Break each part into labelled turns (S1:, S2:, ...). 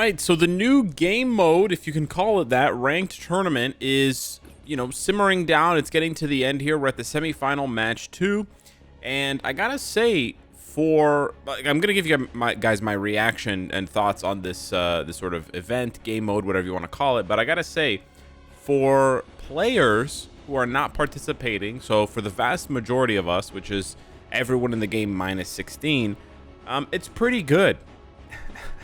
S1: right, so the new game mode, if you can call it that, ranked tournament, is, simmering down. It's getting to the end here. We're at the semifinal match 2. And I gotta say, I'm gonna give you guys my reaction and thoughts on this sort of event, game mode, whatever you want to call it. But I gotta say, for players who are not participating, so for the vast majority of us, which is everyone in the game minus 16, it's pretty good.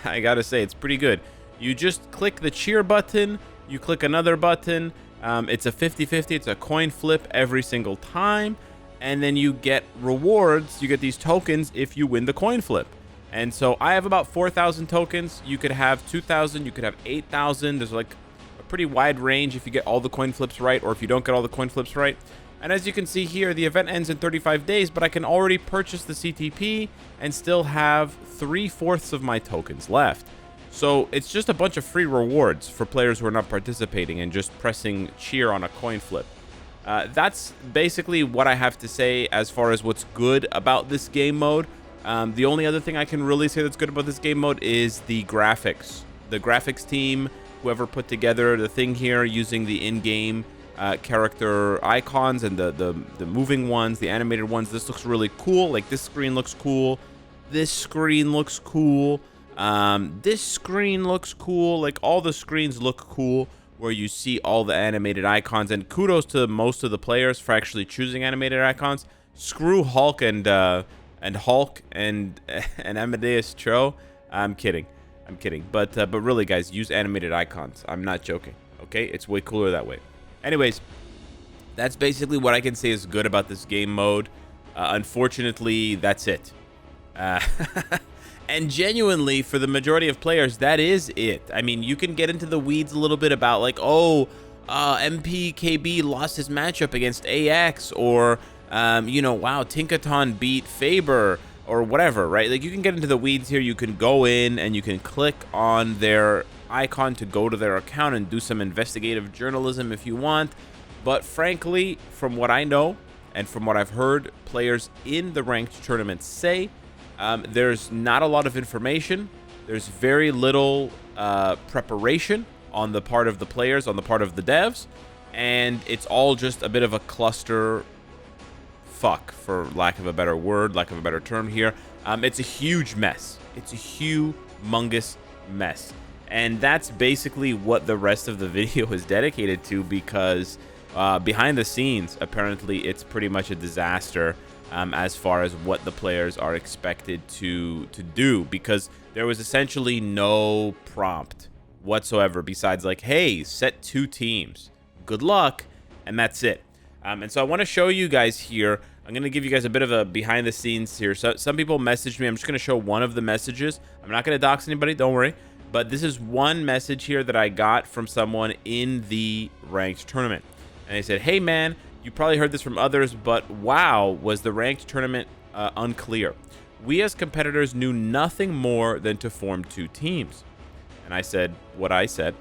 S1: I gotta say, it's pretty good. You just click the cheer button, you click another button, it's a 50-50, it's a coin flip every single time, and then you get rewards, you get these tokens if you win the coin flip. And so I have about 4,000 tokens, you could have 2,000, you could have 8,000, there's like a pretty wide range if you get all the coin flips right, or if you don't get all the coin flips right. And as you can see here, the event ends in 35 days, but I can already purchase the CTP and still have 3/4 of my tokens left. So it's just a bunch of free rewards for players who are not participating and just pressing cheer on a coin flip. That's basically what I have to say as far as what's good about this game mode. The only other thing I can really say that's good about this game mode is the graphics. The graphics team, whoever put together the thing here using the in-game character icons and the moving ones, the animated ones, this looks really cool. Like, this screen looks cool, this screen looks cool, this screen looks cool. Like, all the screens look cool where you see all the animated icons. And kudos to most of the players for actually choosing animated icons. Screw Hulk and Amadeus Cho. I'm kidding, but really, guys, use animated icons. I'm not joking, okay? It's way cooler that way. Anyways, that's basically what I can say is good about this game mode. Unfortunately, that's it. And genuinely, for the majority of players, that is it. I mean, you can get into the weeds a little bit about, like, MPKB lost his matchup against AX, or, wow, Tinkaton beat Faber, or whatever, right? Like, you can get into the weeds here. You can go in and you can click on their icon to go to their account and do some investigative journalism if you want. But frankly, from what I know and from what I've heard players in the ranked tournament say, there's not a lot of information. There's very little preparation on the part of the players, on the part of the devs, and it's all just a bit of a cluster fuck, for lack of a better word, lack of a better term here. It's a huge mess. It's a humongous mess. And that's basically what the rest of the video is dedicated to, because behind the scenes, apparently, it's pretty much a disaster as far as what the players are expected to do, because there was essentially no prompt whatsoever besides, like, hey, set 2 teams. Good luck, and that's it. And so I want to show you guys here. I'm going to give you guys a bit of a behind the scenes here. So some people messaged me. I'm just going to show one of the messages. I'm not going to dox anybody, don't worry. But this is one message here that I got from someone in the ranked tournament. And they said, hey, man, you probably heard this from others, but wow, was the ranked tournament unclear. We as competitors knew nothing more than to form 2 teams. And I said what I said.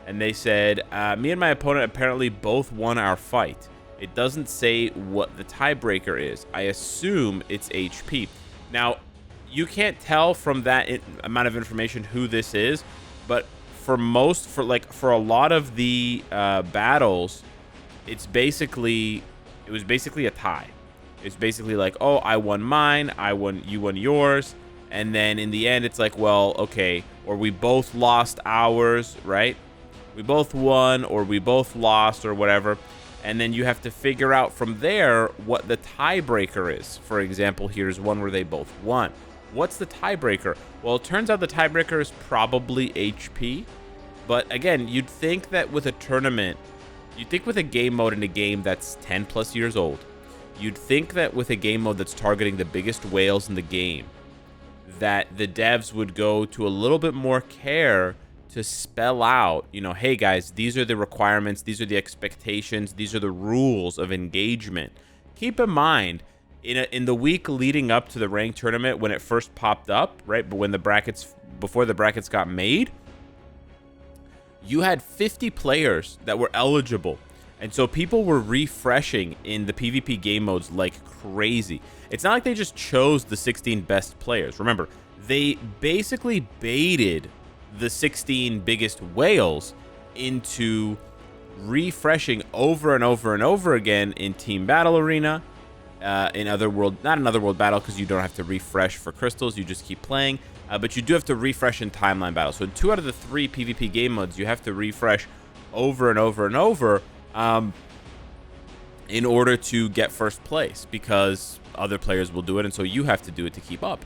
S1: And they said, me and my opponent apparently both won our fight. It doesn't say what the tiebreaker is. I assume it's HP. Now, you can't tell from that amount of information who this is, but for a lot of the battles, it was basically a tie. It's basically like, oh, I won mine, you won yours, and then in the end, it's like, well, okay, or we both lost ours, right? We both won, or we both lost, or whatever, and then you have to figure out from there what the tiebreaker is. For example, here's one where they both won. What's the tiebreaker? Well, it turns out the tiebreaker is probably HP, but again, you'd think that with a tournament, you'd think with a game mode in a game that's 10 plus years old, you'd think that with a game mode that's targeting the biggest whales in the game, that the devs would go to a little bit more care to spell out, hey guys, these are the requirements, these are the expectations, these are the rules of engagement. Keep in mind, in the week leading up to the ranked tournament, when it first popped up, right, but before the brackets got made, you had 50 players that were eligible. And so people were refreshing in the PvP game modes like crazy. It's not like they just chose the 16 best players. Remember, they basically baited the 16 biggest whales into refreshing over and over and over again in Team Battle Arena, not another world battle, because you don't have to refresh for crystals, you just keep playing, but you do have to refresh in timeline battle. So in 2 out of the 3 PvP game modes, you have to refresh over and over and over in order to get first place, because other players will do it, and so you have to do it to keep up.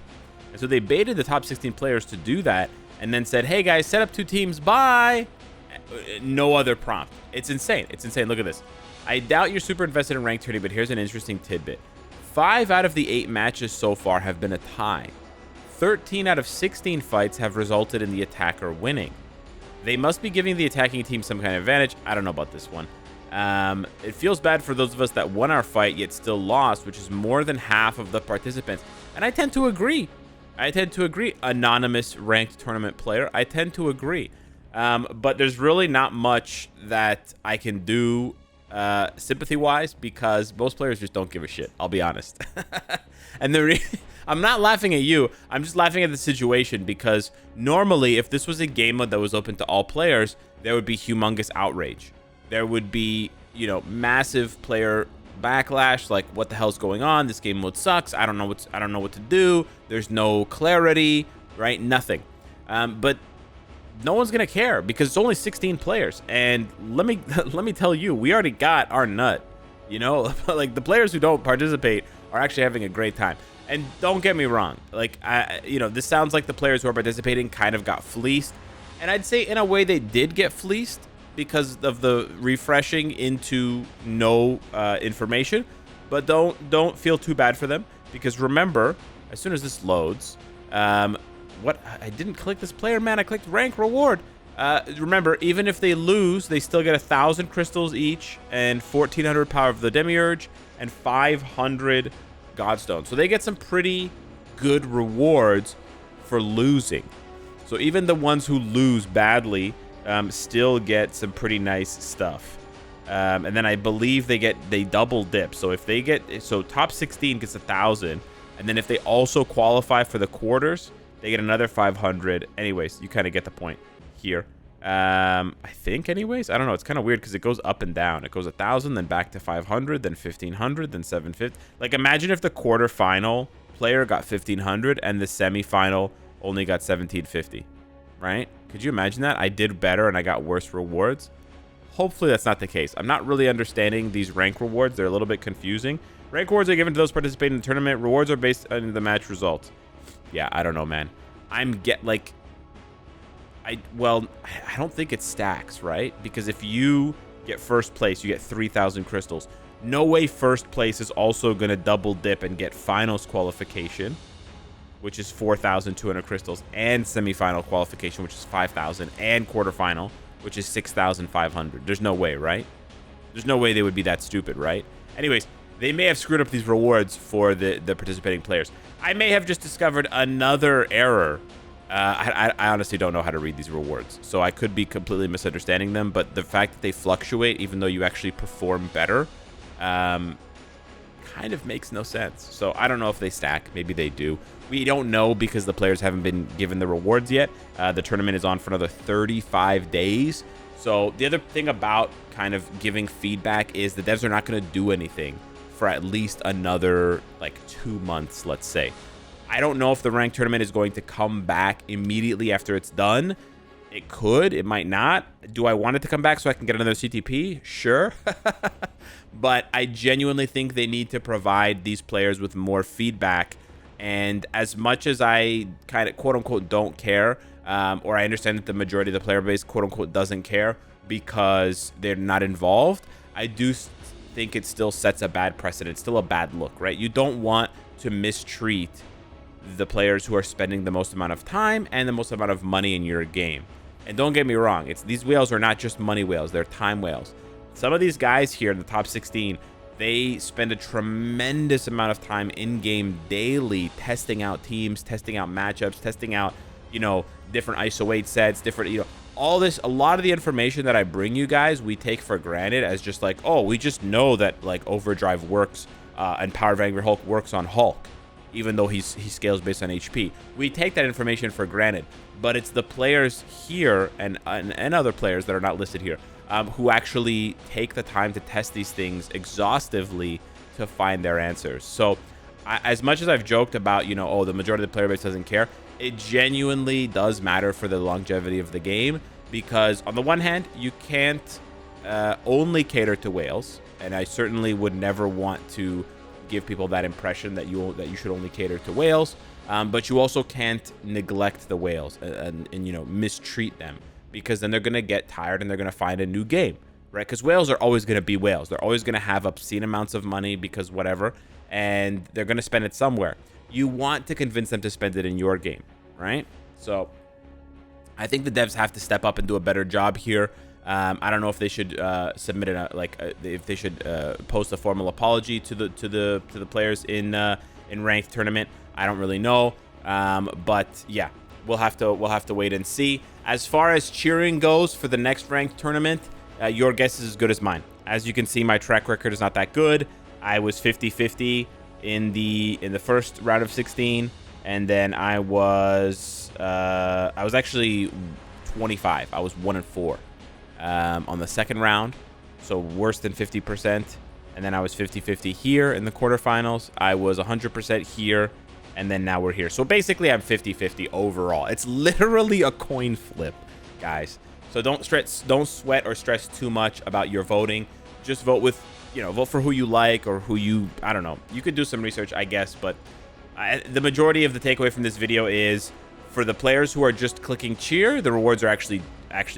S1: And so they baited the top 16 players to do that, and then said, hey guys, set up 2 teams, bye. No other prompt. It's insane. It's insane. Look at this. I doubt you're super invested in ranked tourney, but here's an interesting tidbit. 5 out of the 8 matches so far have been a tie. 13 out of 16 fights have resulted in the attacker winning. They must be giving the attacking team some kind of advantage. I don't know about this one. It feels bad for those of us that won our fight yet still lost, which is more than half of the participants. And I tend to agree. Anonymous ranked tournament player. I tend to agree. But there's really not much that I can do sympathy-wise, because most players just don't give a shit. I'll be honest. And I'm not laughing at you. I'm just laughing at the situation, because normally if this was a game mode that was open to all players, there would be humongous outrage. There would be, you know, massive player backlash, like, what the hell's going on? This game mode sucks. I don't know what to do. There's no clarity, right? Nothing. But no one's gonna care, because it's only 16 players, and let me tell you, we already got our nut, you know. Like, the players who don't participate are actually having a great time. And don't get me wrong, like, you know, this sounds like the players who are participating kind of got fleeced, and I'd say in a way they did get fleeced because of the refreshing into no information. But don't feel too bad for them, because remember, as soon as this loads, what, I didn't click this player, man. I clicked rank reward. Remember, even if they lose, they still get 1,000 crystals each, and 1,400 power of the demiurge, and 500 godstone. So they get some pretty good rewards for losing. So even the ones who lose badly still get some pretty nice stuff. And then I believe they double dip. So if they get, so top 16 gets 1,000, and then if they also qualify for the quarters, they get another 500. Anyways, you kind of get the point here. I think, anyways, I don't know. It's kind of weird because it goes up and down. It goes 1,000, then back to 500, then 1,500, then 750. Like, imagine if the quarterfinal player got 1,500 and the semifinal only got 1,750, right? Could you imagine that? I did better and I got worse rewards. Hopefully that's not the case. I'm not really understanding these rank rewards. They're a little bit confusing. Rank rewards are given to those participating in the tournament. Rewards are based on the match results. Yeah, I don't know, man. I don't think it stacks, right? Because if you get first place, you get 3,000 crystals. No way first place is also going to double dip and get finals qualification, which is 4,200 crystals, and semifinal qualification, which is 5,000, and quarterfinal, which is 6,500. There's no way, right? There's no way they would be that stupid, right? Anyways, they may have screwed up these rewards for the participating players. I may have just discovered another error. I honestly don't know how to read these rewards, so I could be completely misunderstanding them, but the fact that they fluctuate even though you actually perform better kind of makes no sense. So I don't know if they stack. Maybe they do. We don't know because the players haven't been given the rewards yet. The tournament is on for another 35 days. So the other thing about kind of giving feedback is the devs are not going to do anything for at least another, like, 2 months, let's say. I don't know if the ranked tournament is going to come back immediately after it's done. It could, it might not. Do I want it to come back so I can get another CTP? Sure. But I genuinely think they need to provide these players with more feedback. And as much as I kind of, quote unquote, don't care, or I understand that the majority of the player base, quote unquote, doesn't care because they're not involved, I do think it still sets a bad precedent. It's still a bad look, right? You don't want to mistreat the players who are spending the most amount of time and the most amount of money in your game. And don't get me wrong, these whales are not just money whales, they're time whales. Some of these guys here in the top 16, they spend a tremendous amount of time in-game daily testing out teams, testing out matchups, testing out, you know, different ISO 8 sets, different, you know, all this. A lot of the information that I bring you guys, we take for granted as just like, oh, we just know that, like, Overdrive works and Power of Angry Hulk works on Hulk. even though he scales based on HP. We take that information for granted, but it's the players here and other players that are not listed here who actually take the time to test these things exhaustively to find their answers. So as much as I've joked about, oh, the majority of the player base doesn't care, it genuinely does matter for the longevity of the game, because on the one hand, you can't only cater to whales, and I certainly would never want to give people that impression that you should only cater to whales, but you also can't neglect the whales and mistreat them, because then they're going to get tired and they're going to find a new game, right? Because whales are always going to be whales. They're always going to have obscene amounts of money because whatever, and they're going to spend it somewhere. You want to convince them to spend it in your game, right? So I think the devs have to step up and do a better job here. I don't know if they should submit it if they should post a formal apology to the players in ranked tournament. I don't really know, but yeah, we'll have to wait and see. As far as cheering goes for the next ranked tournament, your guess is as good as mine. As you can see, my track record is not that good. I was 50-50 in the first round of 16, and then I was actually 25. I was 1-4 on the second round, so worse than 50%. And then I was 50-50 here in the quarterfinals. I was 100% here, and then now we're here. So basically, I'm 50-50 overall. It's literally a coin flip, guys. So don't sweat or stress too much about your voting. Just vote with, vote for who you like or who you, I don't know. You could do some research, I guess, but the majority of the takeaway from this video is, for the players who are just clicking cheer, the rewards are actually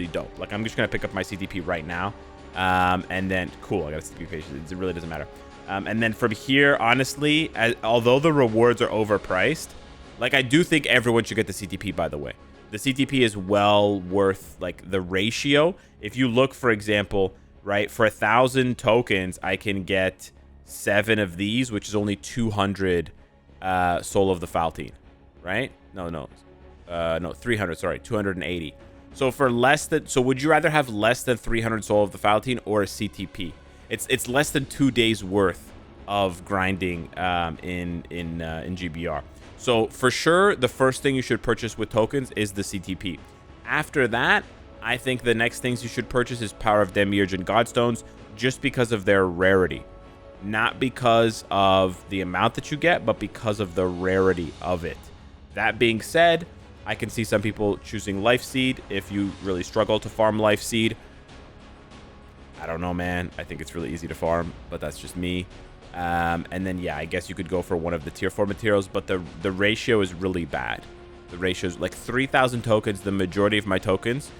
S1: dope. Like, I'm just gonna pick up my CTP right now, and then cool, I got a CTP page. It really doesn't matter. And then from here, honestly, although the rewards are overpriced, like, I do think everyone should get the CTP. By the way, the CTP is well worth, like, the ratio. If you look, for example, right, for 1,000 tokens, I can get 7 of these, which is only 200 Soul of the Faltine, right? No, 300. Sorry, 280. So for less than, so would you rather have less than 300 Soul of the Faltine or a CTP? It's less than 2 days worth of grinding in GBR. So for sure, the first thing you should purchase with tokens is the CTP. After that, I think the next things you should purchase is Power of Demiurge and Godstones, just because of their rarity. Not because of the amount that you get, but because of the rarity of it. That being said, I can see some people choosing Life Seed if you really struggle to farm Life Seed. I don't know, man. I think it's really easy to farm, but that's just me. And then, yeah, I guess you could go for one of the tier 4 materials, but the ratio is really bad. The ratio is like 3,000 tokens. The majority of my tokens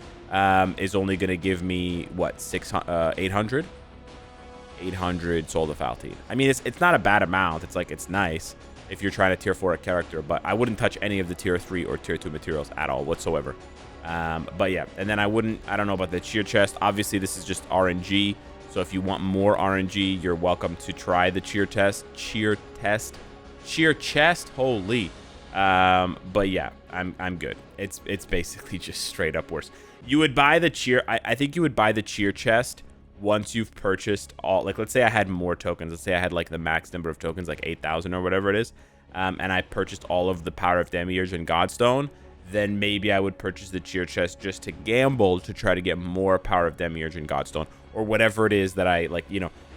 S1: is only going to give me, what, 800? 800 Soul of the Faltine. I mean, it's not a bad amount. It's nice if you're trying to tier 4 a character, but I wouldn't touch any of the tier 3 or tier 2 materials at all whatsoever. But yeah, and then I don't know about the cheer chest. Obviously, this is just RNG. So if you want more RNG, you're welcome to try the cheer chest. Holy. But yeah, I'm good. It's basically just straight up worse. You would buy the cheer. I think you would buy the cheer chest once you've purchased all, like, let's say I had more tokens. Let's say I had like the max number of tokens, like 8,000 or whatever it is. And I purchased all of the Power of Demiurge and Godstone. Then maybe I would purchase the cheer chest just to gamble to try to get more Power of Demiurge and Godstone, or whatever it is that I like.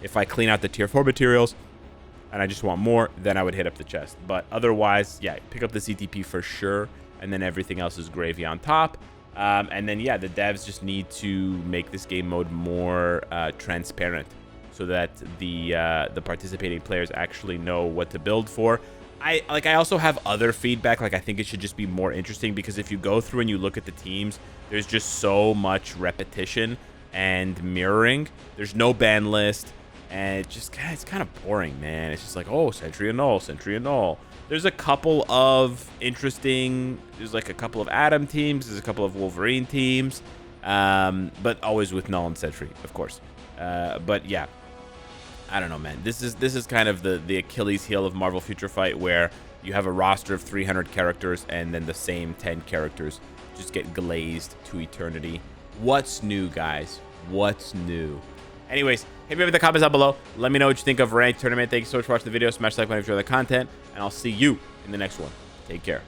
S1: If I clean out the tier 4 materials and I just want more, then I would hit up the chest. But otherwise, yeah, pick up the CTP for sure, and then everything else is gravy on top. And then, yeah, the devs just need to make this game mode more transparent, so that the participating players actually know what to build for. I also have other feedback. Like, I think it should just be more interesting, because if you go through and you look at the teams, there's just so much repetition and mirroring. There's no ban list, and it's kind of boring, man. It's just like, oh, Sentry and Null, Sentry and Null. There's a couple of interesting, there's like a couple of Atom teams, there's a couple of Wolverine teams, but always with Null and Sentry, of course. But yeah, I don't know, man. This is kind of the Achilles heel of Marvel Future Fight, where you have a roster of 300 characters, and then the same 10 characters just get glazed to eternity. What's new, guys? What's new? Anyways, hit me up in the comments down below. Let me know what you think of ranked tournament. Thank you so much for watching the video. Smash the like button if you enjoy the content, and I'll see you in the next one. Take care.